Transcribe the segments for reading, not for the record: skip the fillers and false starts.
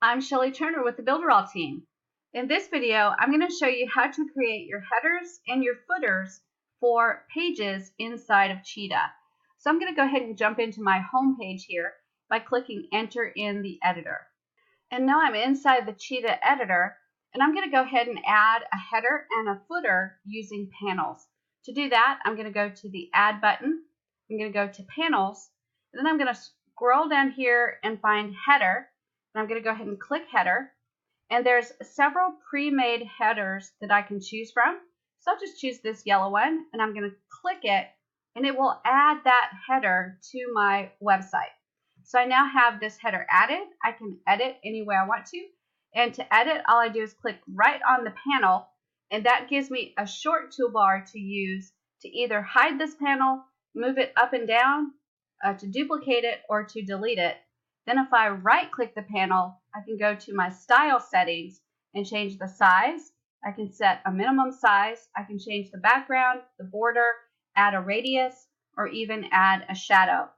I'm Shelly Turner with the Builderall team. In this video, I'm going to show you how to create your headers and your footers for pages inside of Cheetah. So I'm going to go ahead and jump into my home page here by clicking Enter in the editor. And now I'm inside the Cheetah editor, and I'm going to go ahead and add a header and a footer using panels. To do that, I'm going to go to the Add button. I'm going to go to Panels, and then I'm going to scroll down here and find Header. And I'm going to go ahead and click Header. And there's several pre-made headers that I can choose from. So I'll just choose this yellow one, and I'm going to click it, and it will add that header to my website. So I now have this header added. I can edit any way I want to. And to edit, all I do is click right on the panel, and that gives me a short toolbar to use to either hide this panel, move it up and down, to duplicate it, or to delete it. Then if I right-click the panel, I can go to my style settings and change the size. I can set a minimum size. I can change the background, the border, add a radius, or even add a shadow.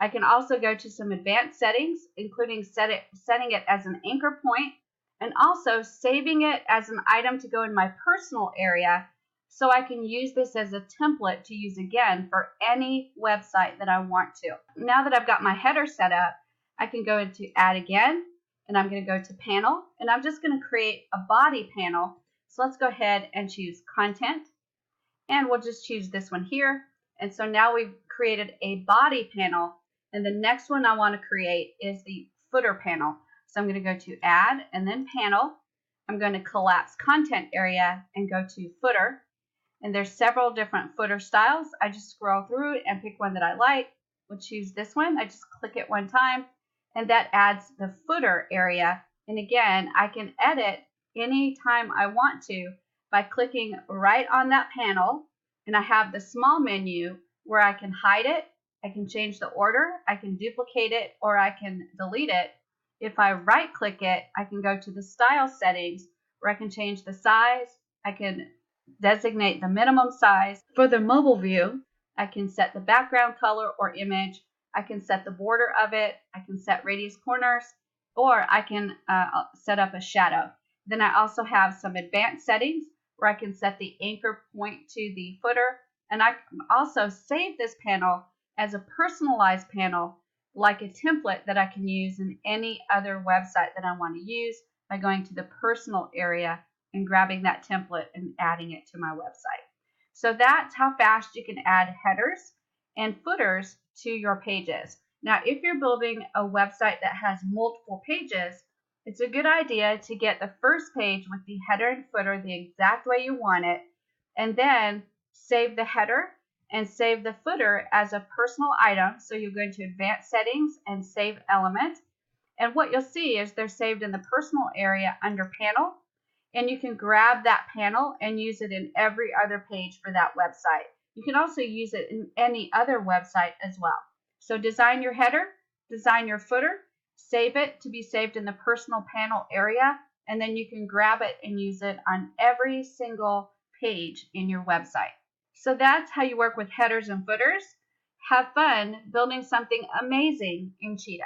I can also go to some advanced settings, including setting it as an anchor point, and also saving it as an item to go in my personal area, so I can use this as a template to use again for any website that I want to. Now that I've got my header set up, I can go into Add Again, and I'm going to go to Panel, and I'm just going to create a body panel. So let's go ahead and choose Content, and we'll just choose this one here. And so now we've created a body panel, and the next one I want to create is the footer panel. So I'm going to go to Add and then Panel. I'm going to collapse Content Area and go to Footer. And there's several different footer styles. I just scroll through it and pick one that I like. We'll choose this one. I just click it one time, and that adds the footer area. And again, I can edit anytime I want to by clicking right on that panel, and I have the small menu where I can hide it, I can change the order, I can duplicate it, or I can delete it. If I right click it, I can go to the style settings where I can change the size, I can designate the minimum size. For the mobile view, I can set the background color or image, I can set the border of it, I can set radius corners, or I can set up a shadow. Then I also have some advanced settings where I can set the anchor point to the footer, and I can also save this panel as a personalized panel, like a template that I can use in any other website that I want to use by going to the personal area and grabbing that template and adding it to my website. So that's how fast you can add headers and footers to your pages. Now, if you're building a website that has multiple pages, it's a good idea to get the first page with the header and footer the exact way you want it, and then save the header and save the footer as a personal item. So you go into Advanced Settings and Save Element. And what you'll see is they're saved in the personal area under Panel. And you can grab that panel and use it in every other page for that website. You can also use it in any other website as well. So design your header, design your footer, save it to be saved in the personal panel area, and then you can grab it and use it on every single page in your website. So that's how you work with headers and footers. Have fun building something amazing in Cheetah.